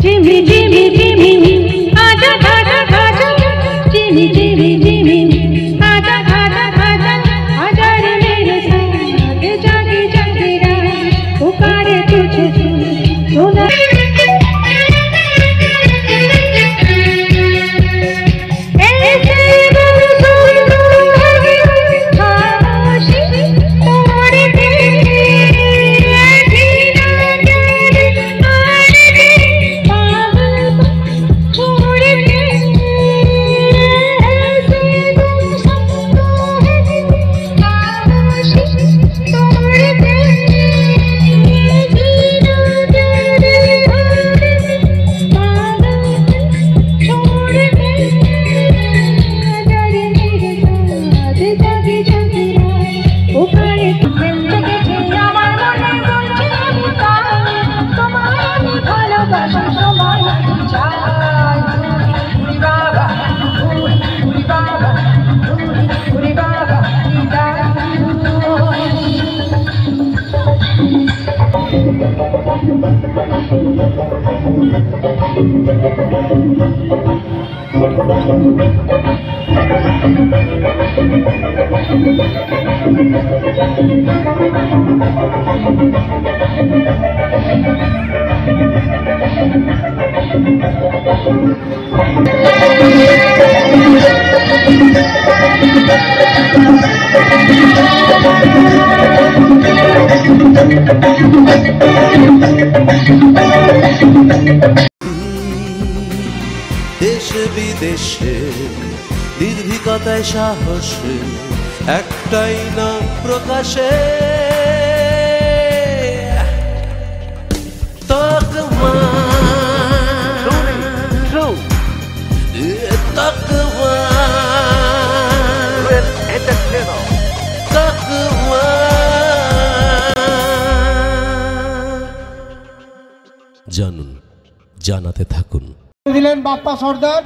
Jimmy, Jimmy, Jimmy, aja, aja, aja, Jimmy, Jimmy, Jimmy, aja, aja, aja, aja re mere saath, jagi jagi raat, pukare tujhe suna. দেশে বিদেশে নির্ভীকতায় সাহসে একটাই না প্রকাশে তকমা জানুন, জানাতে থাকুন। দিলেন বাপ্পা সর্দার,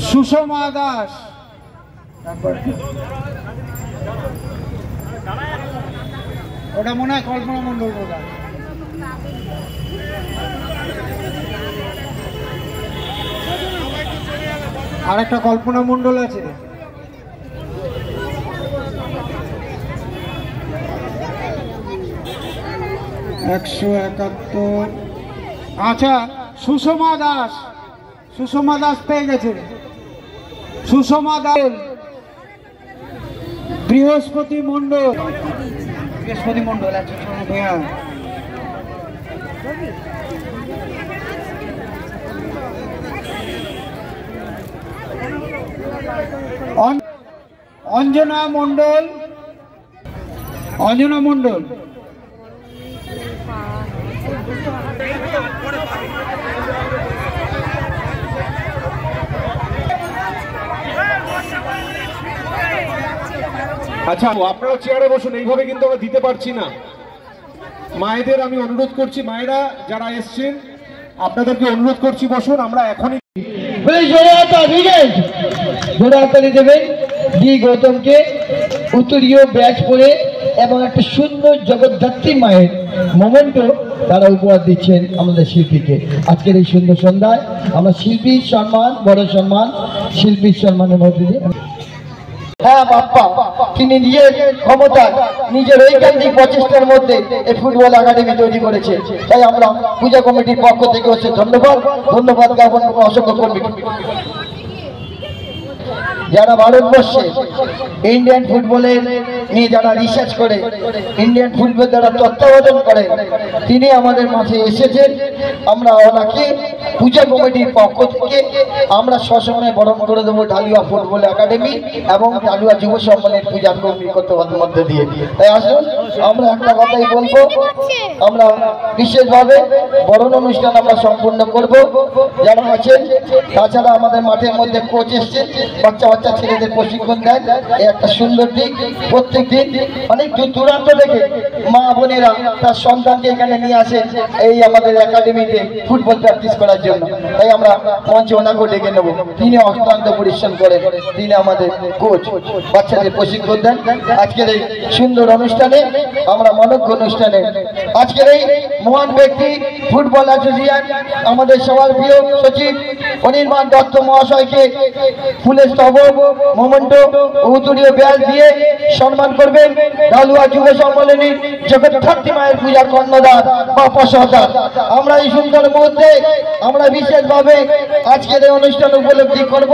সুষমা দাস, ওটা মনে হয় কল্পনা মণ্ডল বোধ। আর একটা কল্পনা মণ্ডল আছে। একশো 71। আচ্ছা, সুষমা দাস, সুষমা দাস পেয়ে গেছে। সুষমা দাস, বৃহস্পতি মণ্ডল, বৃহস্পতি মণ্ডল আছে। অঞ্জনা মণ্ডল, অঞ্জনা মণ্ডল, আচ্ছা আপনারা চেয়ারে বসুন, এইভাবে কিন্তু আমরা দিতে পারছি না। মায়েদের আমি অনুরোধ করছি, মায়েরা যারা এসছেন আপনাদেরকে অনুরোধ করছি বসুন। আমরা এখনই জোড়া হাতালি দেবেন ডি গৌতমকে, উত্তরীয় ব্যাচ পরে এবং একটা সুন্দর জগদ্ধাত্রী মায়ের মোমেন্ট তারা উপহার দিচ্ছেন আমাদের শিল্পীকে। আজকের এই সুন্দর সন্ধ্যায় আমরা শিল্পীর সম্মান, বড় সম্মান, শিল্পীর সম্মানের মধ্যে দিয়ে হ্যাঁ বাপ্পা তিনি নিজের ক্ষমতা, নিজের ঐকান্তিক প্রচেষ্টার মধ্যে এই ফুটবল একাডেমি তৈরি করেছে। তাই আমরা পূজা কমিটির পক্ষ থেকে হচ্ছে ধন্যবাদ জ্ঞাপন অসংখ্য কর্মী যারা ভারতবর্ষে ইন্ডিয়ান ফুটবলের নিয়ে যারা রিসার্চ করে, ইন্ডিয়ান ফুটবল যারা তত্ত্বাবধান করেন, তিনি আমাদের মাঝে এসেছেন। আমরা ওনাকে পূজা কমিটির পক্ষ থেকে আমরা সসম্মানে বরণ করে দেবো ঢালুয়া ফুটবল একাডেমি এবং ঢালুয়া যুব সম্মানের পূজা কর্মী কর্তব্যের মধ্যে দিয়ে। তাই আসুন আমরা একটা কথাই বলবো, আমরা বিশেষভাবে বরণ অনুষ্ঠান আমরা সম্পূর্ণ করব। যারা আছেন, তাছাড়া আমাদের মাঠের মধ্যে কোচ এসছে, বাচ্চা বাচ্চা ছেলেদের প্রশিক্ষণ দেন। এই একটা সুন্দর দিক। প্রত্যেক দিন অনেক দূর দূরান্ত থেকে মা বোনেরা তার সন্তানকে এখানে নিয়ে আসে এই আমাদের একাডেমিতে ফুটবল প্র্যাকটিস করার জন্য। তাই আমরা মঞ্চে ওনাকেও ডেকে নেব। তিনি অক্লান্ত পরিশ্রম করেন, তিনি আমাদের কোচ, বাচ্চাদের প্রশিক্ষণ দেন। আজকের এই সুন্দর অনুষ্ঠানে, আমরা মনজ্ঞ অনুষ্ঠানে, আজকের এই মহান ব্যক্তি ফুটবল অ্যাসোসিয়েশন আমাদের সবার প্রিয় সচিব অনির্বাণ দত্ত মহাশয়কে ফুলের স্তবক, মোমেন্টো, উত্তরীয় ব্যাজ দিয়ে সম্মান করবেন। ঢালুয়া যুব সম্মেলনী জগদ্ধাত্রী মায়ের পূজার কর্ণধার বা প্রসাদার। আমরা এই সুন্দর মুহূর্তে আমরা বিশেষভাবে আজকের এই অনুষ্ঠান উপলব্ধি করব।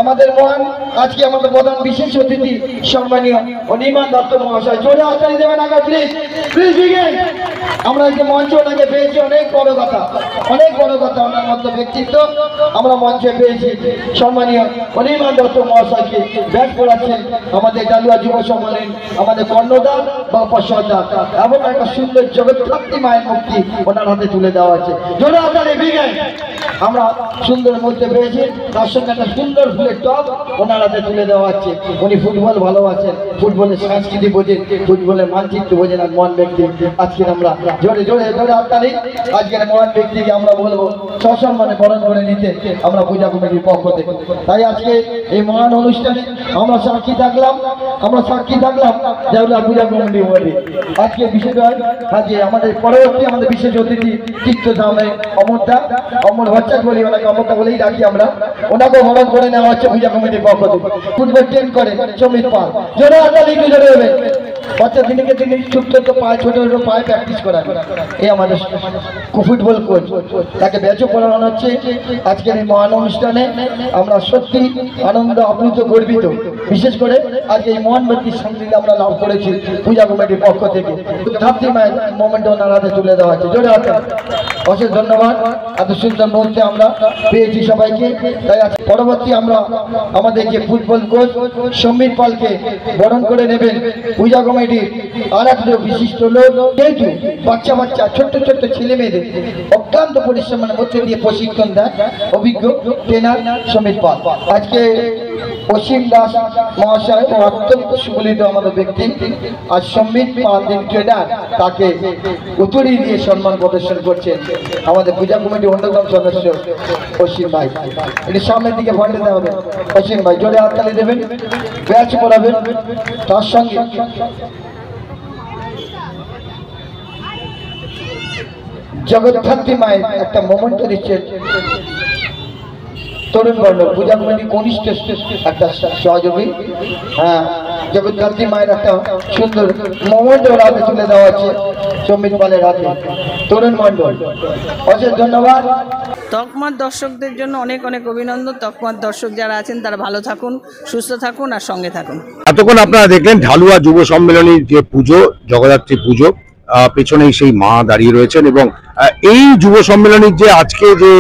আমাদের মহান আজকে আমাদের প্রধান বিশেষ অতিথি সম্মানীয় অনির্বাণ দত্ত মহাশয়। জোরে হাততালি দেবেন আগে প্লিজ, প্লিজ বিগেন। আমরা যে মঞ্চ ওনাকে পেয়েছি, অনেক বড় কথা, অনেক বড় কথা। ওনার মতো ব্যক্তিত্ব আমরা মঞ্চে পেয়েছি। সম্মানীয় অনির্বাণ দত্ত মহাশয়কে ব্যাট পড়াচ্ছেন আমাদের ডালুয়া যুব সম্মেলন, আমাদের কর্ণধার বা প্রসাদার, এবং একটা সুন্দর জগদ্ধাত্রী মায়ের মূর্তি ওনার হাতে তুলে দেওয়া আছে। জোরে হাততালি বিগেন। আমরা সুন্দর মধ্যে পেয়েছি, তার সঙ্গে একটা সুন্দর ফুলের টব ওনার হাতে তুলে দেওয়া হচ্ছে। উনি ফুটবল ভালোবাসেন, ফুটবলের সংস্কৃতি বোঝেন, ফুটবলের মানচিত্র বোঝেন। আর মহান ব্যক্তি আজকে আমরা জোরে জোরে জোরে হাততালি আজকের মহান ব্যক্তিকে আমরা বলবো সসম্মানে বরণ করে নিতে আমরা পূজা কমিটির পক্ষ থেকে। তাই আজকে এই মহান অনুষ্ঠানে আমরা সাক্ষী থাকলাম, যেগুলো পূজা কমিটি বলি। আজকে বিষয়টা আজকে আমাদের পরবর্তী আমাদের বিশেষ অতিথি তীর্থধামে অমর ভট্টাচার্য বলি, ওনাকে অমরটা বলেই রাখি আমরা। ওনাকেও বরণ করে নেওয়া হচ্ছে পূজা কমিটির পক্ষ থেকে। ফুটবল ট্রেন করে সমীর পাল, জোরে হাততালি একটু জোরে হবে। বাচ্চা দিনকে তিনি ছোট্ট পায়ে ছোট ছোট পায়ে প্র্যাকটিস করান। এই আমাদের ফুটবল কোচ, তাকে ব্যাচও পড়ানো হচ্ছে আজকের এই মহান অনুষ্ঠানে। আমরা সত্যি আনন্দ আপ্লুত গর্বিত, বিশেষ করে আজকে এই মহান ব্যক্তির সান্নিধ্যে আমরা লাভ করেছি পূজা কমিটির পক্ষ থেকে। ধাত্রী মায়ের মোমেন্ট ওনার হাতে তুলে দেওয়া হচ্ছে। জোরে হাতে অশেষ ধন্যবাদ। এত সুন্দর মুহূর্তে আমরা পেয়েছি সবাইকে। তাই আজকে পরবর্তী আমরা আমাদের যে ফুটবল কোচ সমীর পালকে বরণ করে নেবেন পূজা কমিটির আর একটা বিশিষ্ট লোক। যেহেতু বাচ্চা বাচ্চা ছোট্ট ছোট্ট ছেলে মেয়েদের অক্লান্ত পরিশ্রমের মধ্যে দিয়ে প্রশিক্ষণ দেয় অভিজ্ঞ ট্রেনার সমীর পাল। আজকে অসীম দাস মহাশয় ও অত্যন্ত সুবলিত আমাদের ব্যক্তি, আর সমীর পাল ট্রেনার, তাকে উত্তরী দিয়ে সম্মান প্রদর্শন করছেন আমাদের পূজা কমিটির অন্যতম সদস্য অসীম ভাই। এটি সামনের দিকে ভন্ডে দেওয়া হবে। অসীম ভাই জোরে হাততালি দেবেন, ব্যাচ পড়াবেন। তার সঙ্গে জগদ্ধাত্রী মায়ের একটা মোমেন্ট দিচ্ছেন তরুণ বর্ণ পূজা কমিটি কনিষ্ঠ একটা সহযোগী। হ্যাঁ, জগদ্ধাত্রী মায়ের একটা সুন্দর মোমেন্ট ওর হাতে তুলে দেওয়া হচ্ছে সমীর পালের হাতে। তরুণ মণ্ডল, অশেষ ধন্যবাদ। তকমার দর্শকদের জন্য অনেক অনেক অভিনন্দন। তকমার দর্শক যারা আছেন তারা ভালো থাকুন, সুস্থ থাকুন আর সঙ্গে থাকুন। এতক্ষণ আপনারা দেখলেন ঢালুয়া যুব সম্মেলনীর যে পুজো, জগদ্ধাত্রী পুজো, পেছনেই সেই মা দাঁড়িয়ে রয়েছেন। এবং এই যুব সম্মেলনীর যে আজকে যে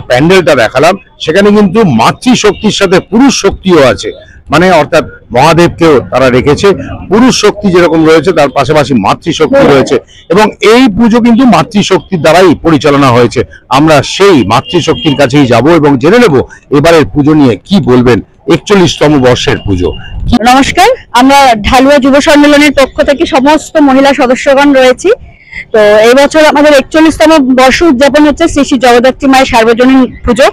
প্যান্ডেলটা দেখালাম, সেখানে কিন্তু মাতৃশক্তির সাথে পুরুষ শক্তিও আছে। মানে অর্থাৎ মহাদেবকেও তারা রেখেছে, পুরুষ শক্তি যেরকম রয়েছে তার পাশাপাশি মাতৃশক্তি রয়েছে। এবং এই পুজো কিন্তু মাতৃশক্তির দ্বারাই পরিচালনা হয়েছে। আমরা সেই মাতৃশক্তির কাছেই যাব এবং জেনে নেব এবারের পুজো নিয়ে কি বলবেন 41তম বর্ষের পুজো। নমস্কার, আমরা ঢালুয়া যুব সম্মেলনের পক্ষ থেকে সমস্ত মহিলা সদস্যগণ রয়েছি। তো এই বছর আমাদের 41তম বর্ষ উদযাপন হচ্ছে শ্রী শ্রী জগদ্ধাত্রী মায়ের সার্বজনীন পুজো।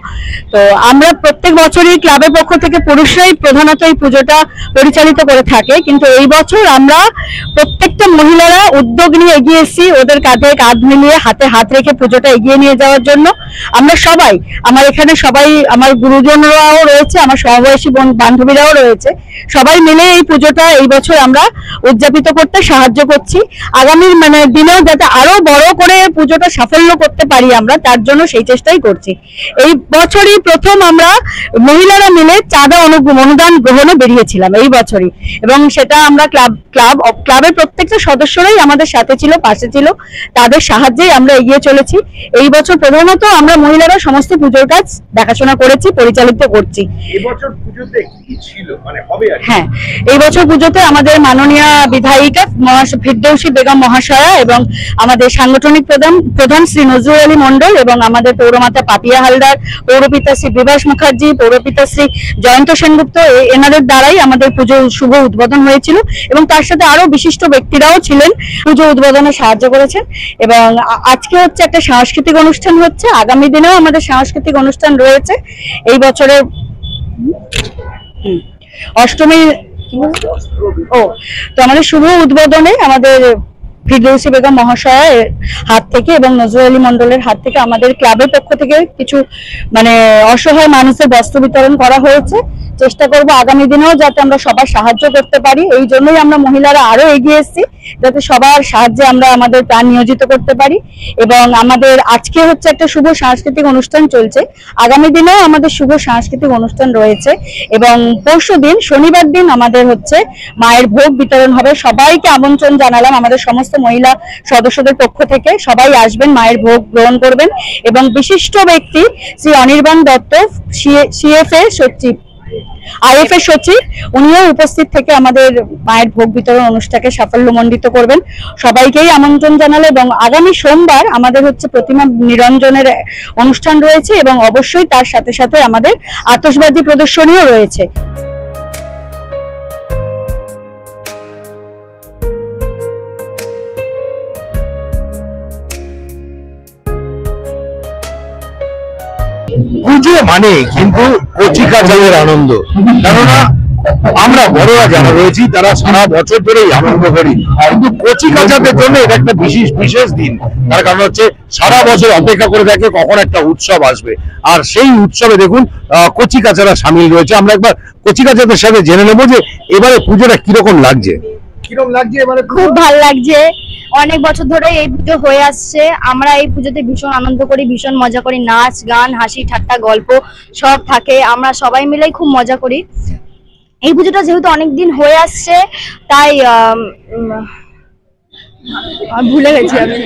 তো আমরা প্রত্যেক বছরই ক্লাবের পক্ষ থেকে পুরুষরাই প্রধানত এই পুজোটা পরিচালিত করে থাকে, কিন্তু এই বছর আমরা প্রত্যেকটা মহিলারা উদ্যোগ নিয়ে এগিয়ে এসেছি, ওদের কাঁধে কাঁধ মিলিয়ে হাতে হাত রেখে পুজোটা এগিয়ে নিয়ে যাওয়ার জন্য। আমরা সবাই, আমার এখানে সবাই, আমার গুরুজনরাও রয়েছে, আমার সমবয়সী বান্ধবীরাও রয়েছে, সবাই মিলে এই পুজোটা এই বছর আমরা উদযাপিত করতে সাহায্য করছি। আগামী দিনেও যাতে আরো বড় করে পুজোটা সাফল্য করতে পারি আমরা, তার জন্য সেই চেষ্টাই করছি। এই বছরই প্রথম আমরা মহিলারা মিলে চাঁদা অনুদান গ্রহণে বেরিয়েছিলাম এই বছরই, এবং সেটা আমরা ক্লাবের প্রত্যেকটা সদস্যরাই আমাদের সাথে ছিল, পাশে ছিল, তাদের সাহায্যেই আমরা এগিয়ে চলেছি। এই বছর প্রধানত আমরা মহিলারা সমস্ত পুজোর কাজ দেখাশোনা করেছি, পরিচালিত করছি। এবছর পুজোতে কি ছিল মানে হবে? হ্যাঁ, এই বছর পুজোতে আমাদের মাননীয় বিধায়িকা ফিরদৌসী বেগম মহাশয়া এবং আমাদের সাংগঠনিক প্রধান শ্রী নজরুল আলী মন্ডল এবং আমাদের পৌরমাতা পাপিয়া হালদার, পৌরপিতা শ্রী বিভাস মুখার্জি, পৌরপিতা শ্রী জয়ন্ত সেনগুপ্ত, এনাদের দ্বারাই আমাদের পুজো শুভ উদ্বোধন হয়েছিল, এবং তার সাথে আরো বিশিষ্ট ব্যক্তিরাও ছিলেন, পুজো উদ্বোধনে সাহায্য করেছেন। এবং আজকে হচ্ছে একটা সাংস্কৃতিক অনুষ্ঠান হচ্ছে, আগামী দিনেও আমাদের সাংস্কৃতিক অনুষ্ঠান রয়েছে। এই বছরের অষ্টমী তো আমাদের শুভ উদ্বোধনে আমাদের ফিরদৌসী বেগম মহাশয়ের হাত থেকে এবং নজরুল আলী মন্ডলের হাত থেকে আমাদের ক্লাবের পক্ষ থেকে কিছু মানে অসহায় মানুষের বস্ত্র বিতরণ করা হয়েছে। চেষ্টা করব আগামী দিনেও যাতে আমরা সবার সাহায্য করতে পারি, এই জন্যই আমরা মহিলারা আরো এগিয়ে এসেছি, যাতে সবার সাহায্যে আমরা আমাদের প্রাণ নিয়োজিত করতে পারি। এবং আমাদের আজকে হচ্ছে একটা শুভ সাংস্কৃতিক অনুষ্ঠান চলছে, আগামী দিনেও আমাদের শুভ সাংস্কৃতিক অনুষ্ঠান রয়েছে, এবং পরশু দিন শনিবার দিন আমাদের হচ্ছে মায়ের ভোগ বিতরণ হবে। সবাইকে আমন্ত্রণ জানালাম, আমাদের সমস্ত মহিলা সদস্যদের পক্ষ থেকে সবাই আসবেন, মায়ের ভোগ গ্রহণ করবেন। এবং বিশিষ্ট ব্যক্তি শ্রী অনির্বাণ দত্ত, আইএফএ সচিব, উনিও উপস্থিত থেকে আমাদের মায়ের ভোগ বিতরণ অনুষ্ঠানকে সাফল্যমণ্ডিত করবেন। সবাইকেই আমন্ত্রণ জানালো। এবং আগামী সোমবার আমাদের হচ্ছে প্রতিমা নিরঞ্জনের অনুষ্ঠান রয়েছে, এবং অবশ্যই তার সাথে সাথে আমাদের আতশবাজি প্রদর্শনীও রয়েছে। পুজো মানে কিন্তু কচিকাচাদের আনন্দ, কেননা আমরা বড়রা যারা রয়েছি তারা সারা বছর ধরেই আনন্দ করি, কিন্তু কচিকাচাদের জন্য এটা একটা বিশেষ দিন। তার কারণ হচ্ছে সারা বছর অপেক্ষা করে থাকে কখন একটা উৎসব আসবে, আর সেই উৎসবে দেখুন কচিকাচারা সামিল রয়েছে। আমরা একবার কচিকাচাদের সাথে জেনে নেবো যে এবারে পুজোটা কিরকম লাগছে। এবারে খুব ভালো লাগছে, অনেক বছর ধরে এই পুজো হয়ে আসছে, আমরা এই পুজোতে ভীষণ আনন্দ করি, ভীষণ মজা করি, নাচ গান হাসি ঠাট্টা গল্প সব থাকে, আমরা সবাই মিলেই খুব মজা করি। এই পুজোটা যেহেতু অনেকদিন হয়ে আসছে তাই ভুলে গেছি আমি।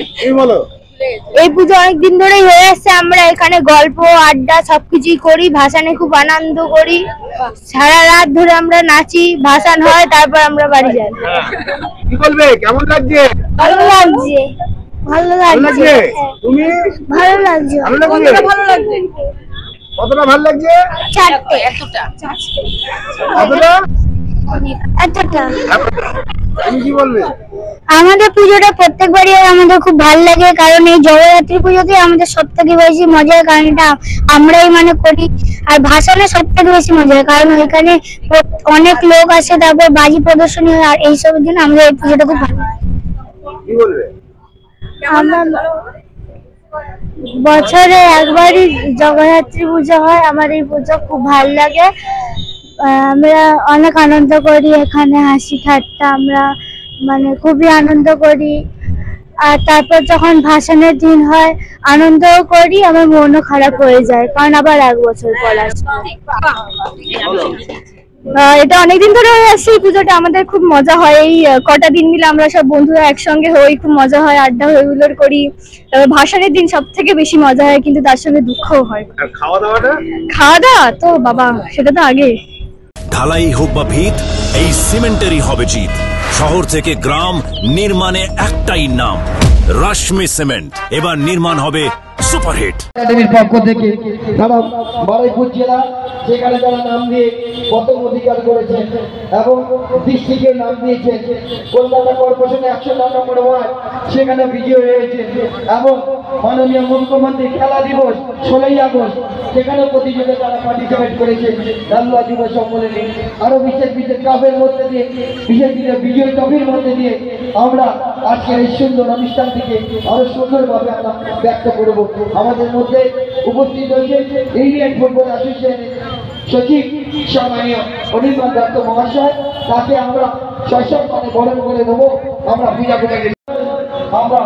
এই পুজো অনেকদিন ধরেই হয়ে আসছে, আমরা এখানে গল্প আড্ডা সবকিছুই করি, ভাসানে খুব আনন্দ করি, সারা রাত ধরে আমরা নাচি, ভাসান হয়, তারপর আমরা বাড়ি যাই। কি বলবে, কেমন লাগছে? ভালো লাগছে, ভালো লাগছে, তুমি ভালো লাগছে, ভালো লাগছে, কতটা ভালো লাগছে? চারটে, এতটা, এতটা। তুমি কি বলবে? আমাদের পুজোটা প্রত্যেকবারই আমাদের খুব ভালো লাগে, কারণ এই জগদ্ধাত্রী পুজোতে আমাদের সব থেকে বেশি মজা, কারণ এটা আমরাই মানে করি। আর ভাসানে সব থেকে বেশি মজা হয়, কারণ ওইখানে অনেক লোক আসে, তারপর বাজি প্রদর্শনী হয়, আর এইসবের জন্য আমাদের এই পুজোটা খুব ভালো লাগে। কি বলবে? বছরে একবারই জগদ্ধাত্রী পুজো হয়, আমার এই পুজো খুব ভালো লাগে, আমরা অনেক আনন্দ করি, এখানে হাসি ঠাট্টা আমরা মানে খুবই আনন্দ করি। আর তারপর যখন ভাসানের দিন হয় আনন্দও করি, আমার মনও খারাপ হয়ে যায়, কারণ আবার এক বছর পর আসবে। এটা অনেকদিন ধরে হয়ে আসছে এই পুজোটা, আমাদের খুব মজা হয়, এই কটা দিন মিলে আমরা সব বন্ধুরা একসঙ্গে হই, খুব মজা হয়, আড্ডা হই হুল্লোড় করি। ভাসানের দিন সব থেকে বেশি মজা হয়, কিন্তু তার সঙ্গে দুঃখও হয়। খাওয়া দাওয়া তো বাবা, সেটা তো আগে। ঢালাই হোক বা ভিত, এই সিমেন্টেরই হবে জিত। শহর থেকে গ্রাম নির্মাণে একটাই নাম, রাশমি সিমেন্ট। এবার নির্মাণ হবে সুপারহিট। একাডেমির পক্ষ থেকে তারা বারুইপুর জেলা, সেখানে তারা নাম দিয়ে প্রথম অধিকার করেছেন এবং ডিস্ট্রিক্টের নাম দিয়েছেন। কলকাতা কর্পোরেশনে 109 নম্বর ওয়ার্ড, সেখানে বিজয় হয়েছে। এবং মাননীয় মুখ্যমন্ত্রী খেলা দিবস 16ই আগস্ট, সেখানে প্রতিযোগিতা তারা পার্টিসিপেট করেছে ঢালুয়া যুব সম্মেলনে। আরো বিশেষ ট্রফির মধ্যে দিয়ে, বিশেষ বিজয় ট্রফির মধ্যে দিয়ে আমরা আজকের এই সুন্দর অনুষ্ঠান থেকে আরো সুন্দরভাবে আমরা ব্যক্ত করব। আমাদের মধ্যে উপস্থিত হয়েছে ইন্ডিয়ান ফুটবল অ্যাসোসিয়েশনের সচিব সম্মানীয় অনির্বাণ দত্ত মহাশয়, তাকে আমরা সসম্মানে বরণ করে দেবো। আমরা পূজা করে আমরা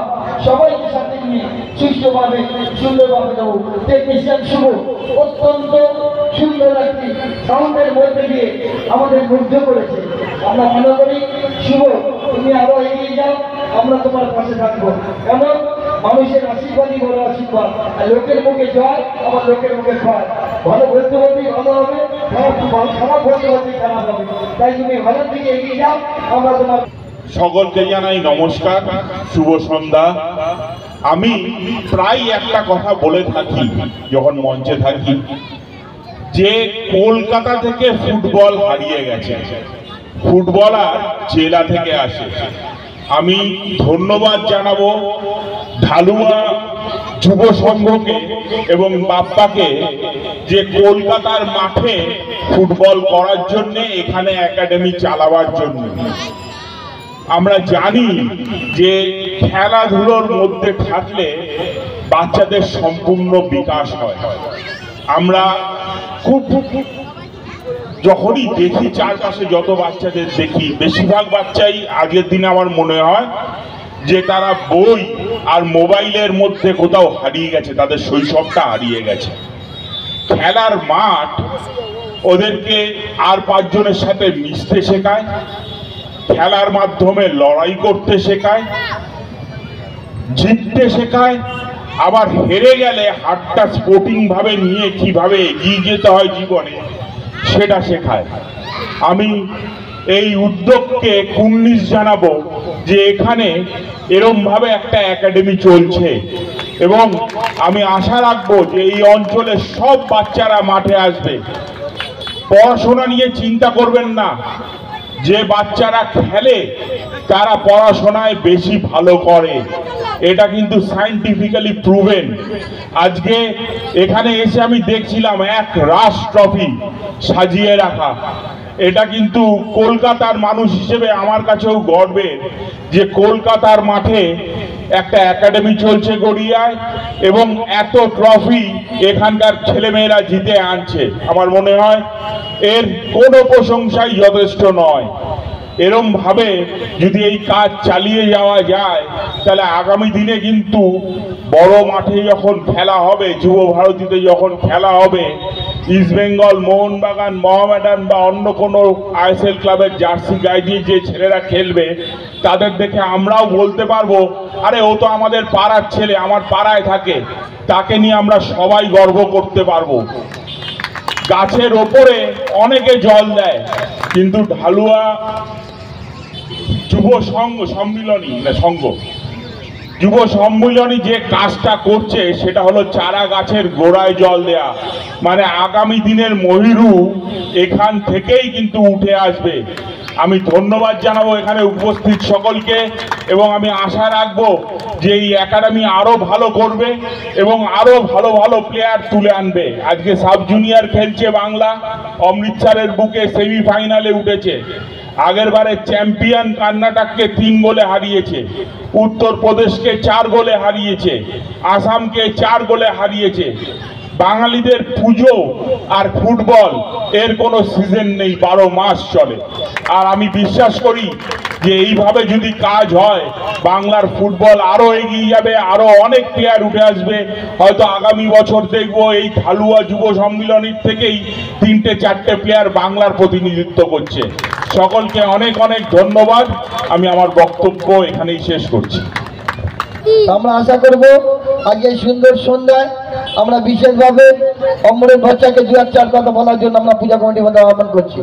সবাইকে সাথে নিয়ে সুষ্ঠুভাবে সুন্দরভাবে দেবো। টেকনিশিয়ান শুভ অত্যন্ত সুন্দর একটি সাউন্ডের মধ্যে দিয়ে আমাদের মুগ্ধ করেছে। আমরা মনে করি শুভ তুমি আরো এগিয়ে যাও, আমরা তোমার পাশে থাকবো। কেমন মানুষের আশীর্বাদই বড় আশীর্বাদ, আর লোকের মুখে জয় আবার লোকের মুখে ভয়। ভালো বলতে বলতেই ভালো হবে, খারাপ বলতে বলতেই খারাপ হবে। তাই তুমি ভালোর দিকে এগিয়ে যাও, আমরা তোমার। সকলকে জানাই নমস্কার, শুভ সন্ধ্যা। আমি প্রায় একটা কথা বলে থাকি যখন মঞ্চে থাকি, যে কলকাতা থেকে ফুটবল হারিয়ে গেছে, ফুটবলার জেলা থেকে আসে। আমি ধন্যবাদ জানাবো ঢালুয়া যুব সংঘকে এবং বাপ্পাকে, যে কলকাতার মাঠে ফুটবল করার জন্য, এখানে একাডেমি চালাবার জন্য। আমরা জানি যে খেলাধুলোর মধ্যে থাকলে বাচ্চাদের সম্পূর্ণ বিকাশ হয়। আমরা খুব যখনই দেখি চারপাশে যত বাচ্চাদের দেখি, বেশিরভাগ বাচ্চাই আগের দিনে আমার মনে হয় যে তারা বই আর মোবাইলের মধ্যে কোথাও হারিয়ে গেছে, তাদের শৈশবটা হারিয়ে গেছে। খেলার মাঠ ওদেরকে আর পাঁচজনের সাথে মিশতে শেখায়, খেলার মাধ্যমে লড়াই করতে শেখায়, জিততে শেখায়, আবার হেরে গেলে হাতটা স্পোর্টিং ভাবে নিয়ে কিভাবে এগিয়ে যেতে হয় জীবনে সেটা শেখায়। আমি এই উদ্যোগকে কুর্নিশ জানাবো যে এখানে এরম ভাবে একটা একাডেমি চলছে, এবং আমি আশা রাখবো যে এই অঞ্চলের সব বাচ্চারা মাঠে আসবে। পড়াশোনা নিয়ে চিন্তা করবেন না, যে বাচ্চারা খেলে তারা পড়াশোনায় বেশি ভালো করে, এটা কিন্তু সায়েন্টিফিক্যালি প্রুভেন। আজকে এখানে এসে আমি দেখছিলাম এক রাশ ট্রফি সাজিয়ে রাখা। এটা কিন্তু কলকাতার মানুষ হিসেবে আমার কাছেও গর্বের যে কলকাতার মাঠে একটা একাডেমি চলছে গড়িয়ায়, এবং এত ট্রফি এখানকার ছেলেমেয়েরা জিতে আনছে। আমার মনে হয় এর কোনো প্রশংসাই যথেষ্ট নয়। এরম ভাবে যদি এই কাজ চালিয়ে যাওয়া যায়, তাহলে আগামী দিনে কিন্তু বড় মাঠে যখন খেলা হবে, যুব ভারতীতে যখন খেলা হবে, ইস্ট বেঙ্গল, মোহনবাগান, মোহামেডান বা অন্য কোনো আইএসএল ক্লাবের জার্সি গায়ে দিয়ে যে ছেলেরা খেলবে, তাদের দেখে আমরাও বলতে পারবো, আরে ও তো আমাদের পাড়ার ছেলে, আমার পাড়ায় থাকে, তাকে নিয়ে আমরা সবাই গর্ব করতে পারবো। গাছের ওপরে অনেকে জল দেয়, কিন্তু ঢালুয়া যুব সম্মিলনী যে কাজটা করছে সেটা হলো চারা গাছের গোড়ায় জল দেয়া। মানে আগামী দিনের মহিরু এখান থেকেই কিন্তু উঠে আসবে। আমি ধন্যবাদ জানাবো এখানে উপস্থিত সকলকে, এবং আমি আশা রাখবো যে এই একাডেমি আরো ভালো করবে এবং আরো ভালো ভালো প্লেয়ার তুলে আনবে। আজকে সাব জুনিয়র খেলছে বাংলা, অমৃতসরের বুকে সেমিফাইনালে উঠেছে। আগের বারে চ্যাম্পিয়ন কর্ণাটককে 3 গোলে হারিয়েছে, উত্তরপ্রদেশকে 4 গোলে হারিয়েছে, আসামকে 4 গোলে হারিয়েছে। বাঙালিদের পুজো আর ফুটবল এর কোনো সিজন নেই, 12 মাস চলে। আর আমি বিশ্বাস করি যে এইভাবে যদি কাজ হয়, বাংলার ফুটবল আরো এগিয়ে যাবে, আরো অনেক প্লেয়ার উঠে আসবে। হয়তো আগামী বছর দেখবো এই ঢালুয়া যুব সম্মিলনীর থেকেই 3-4টে প্লেয়ার বাংলার প্রতিনিধিত্ব করছে। সকলকে অনেক অনেক ধন্যবাদ। আমি আমার বক্তব্য এখানেই শেষ করছি। আমরা আশা করব আজকে সুন্দর সন্ধ্যায় আমরা বিশেষভাবে অমরেশ বাচ্চাকে 2-4 কথা বলার জন্য আমরা পূজা কমিটির মধ্যে আহ্বান করছি।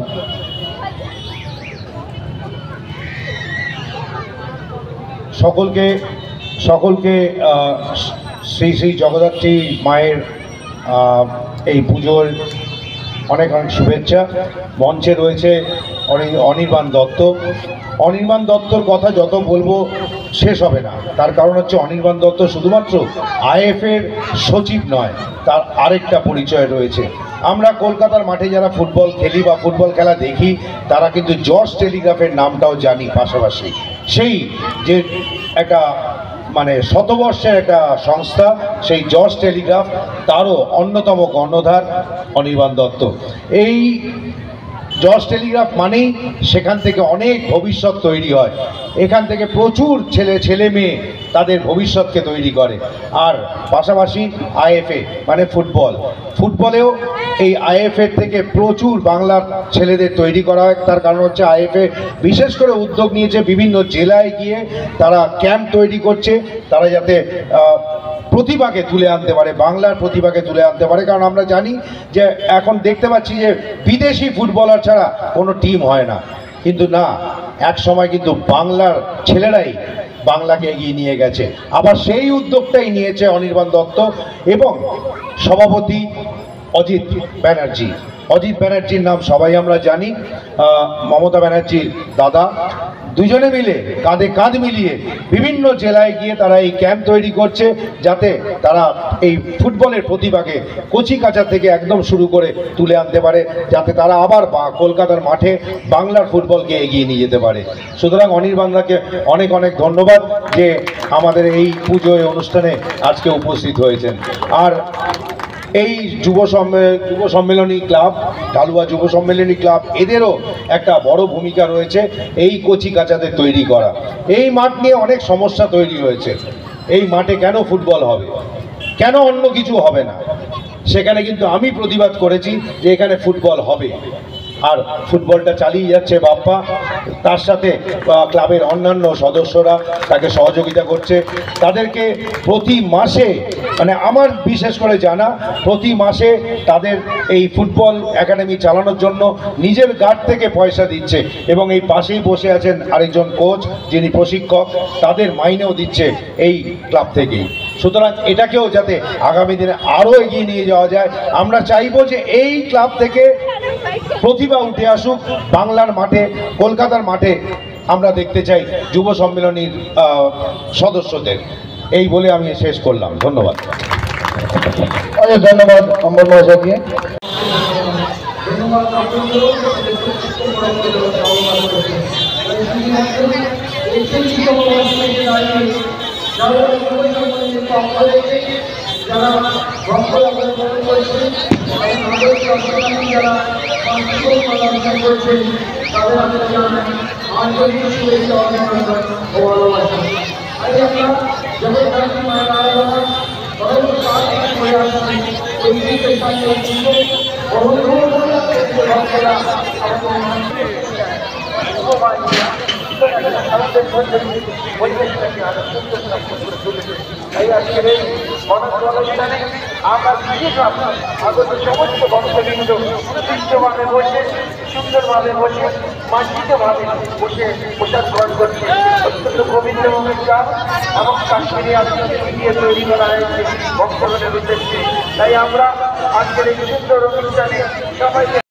সকলকে শ্রী শ্রী জগদ্ধাত্রী মায়ের এই পুজোর অনেক অনেক শুভেচ্ছা। মঞ্চে রয়েছে অনির্বাণ দত্ত। অনির্বাণ দত্তর কথা যত বলবো শেষ হবে না, তার কারণ হচ্ছে অনির্বাণ দত্ত শুধুমাত্র আইএফের সচিব নয়, তার আরেকটা পরিচয় রয়েছে। আমরা কলকাতার মাঠে যারা ফুটবল খেলি বা ফুটবল খেলা দেখি, তারা কিন্তু জর্জ টেলিগ্রাফের নামটাও জানি। পাশাপাশি সেই যে একটা মানে শতবর্ষের একটা সংস্থা, সেই জর্জ টেলিগ্রাফ, তারও অন্যতম কর্ণধার অনির্বাণ দত্ত। এই জজ টেলিগ্রাফ মানেই সেখান থেকে অনেক ভবিষ্যৎ তৈরি হয়, এখান থেকে প্রচুর ছেলে মেয়ে তাদের ভবিষ্যৎকে তৈরি করে। আর পাশাপাশি আইএফএ মানে ফুটবলেও এই আইএফএ থেকে প্রচুর বাংলার ছেলেদের তৈরি করা হয়। তার কারণ হচ্ছে আইএফএ বিশেষ করে উদ্যোগ নিয়েছে বিভিন্ন জেলায় গিয়ে তারা ক্যাম্প তৈরি করছে, তারা যাতে প্রতিভাকে তুলে আনতে পারে, বাংলার প্রতিভাকে তুলে আনতে পারে। কারণ আমরা জানি যে এখন দেখতে পাচ্ছি যে বিদেশি ফুটবলার ছাড়া কোনো টিম হয় না, কিন্তু না, এক সময় কিন্তু বাংলার ছেলেরাই বাংলাকে এগিয়ে নিয়ে গেছে। আবার সেই উদ্যোগটাই নিয়েছে অনির্বাণ দত্ত এবং সভাপতি অজিত ব্যানার্জির নাম সবাই আমরা জানি, মমতা ব্যানার্জির দাদা। দুজনে মিলে কাঁধে কাঁধ মিলিয়ে বিভিন্ন জেলায় গিয়ে তারা এই ক্যাম্প তৈরি করছে, যাতে তারা এই ফুটবলের প্রতিভাকে কচিকাঁচা থেকে একদম শুরু করে তুলে আনতে পারে, যাতে তারা আবার কলকাতার মাঠে বাংলার ফুটবলকে এগিয়ে নিয়ে যেতে পারে। সুতরাং অনির্বাণদাকে অনেক অনেক ধন্যবাদ যে আমাদের এই পুজোয় অনুষ্ঠানে আজকে উপস্থিত হয়েছেন। আর এই যুব সম্মেলনী ক্লাব, ঢালুয়া যুব সম্মেলনী ক্লাব, এদেরও একটা বড় ভূমিকা রয়েছে এই কচিকাঁচাদের তৈরি করা। এই মাঠ নিয়ে অনেক সমস্যা তৈরি হয়েছে। এই মাঠে কেন ফুটবল হবে, কেন অন্য কিছু হবে না? সেখানে কিন্তু আমি প্রতিবাদ করেছি যে এখানে ফুটবল হবে, আর ফুটবলটা চালিয়ে যাচ্ছে বাপ্পা। তার সাথে ক্লাবের অন্যান্য সদস্যরা তাকে সহযোগিতা করছে। তাদেরকে প্রতি মাসে, মানে আমার বিশেষ করে জানা, প্রতি মাসে তাদের এই ফুটবল একাডেমি চালানোর জন্য নিজের গার্ড থেকে পয়সা দিচ্ছে, এবং এই পাশেই বসে আছেন আরেকজন কোচ যিনি প্রশিক্ষক, তাদের মাইনেও দিচ্ছে এই ক্লাব থেকেই। সুতরাং এটাকেও যাতে আগামী দিনে আরও এগিয়ে নিয়ে যাওয়া যায়, আমরা চাইবো যে এই ক্লাব থেকে প্রতিভা উঠে আসুক বাংলার মাঠে, কলকাতার মাঠে আমরা দেখতে চাই যুব সম্মেলনীর সদস্যদের। এই বলে আমি শেষ করলাম। ধন্যবাদ। অনেক ধন্যবাদ অম্বর মহাশয়কে। সমস্ত বংশবৃন্দ সুন্দরভাবে বসে মার্জিতভাবে বসে পোশাক গ্রহণ করছে। অত্যন্ত গোবিন্দভূমির গান এবং কাশ্মীরি দিয়ে তৈরি করা হয়েছে ভক্তগণের উদ্দেশ্যে। তাই আমরা আজকের এই সুন্দর অনুষ্ঠানে সবাই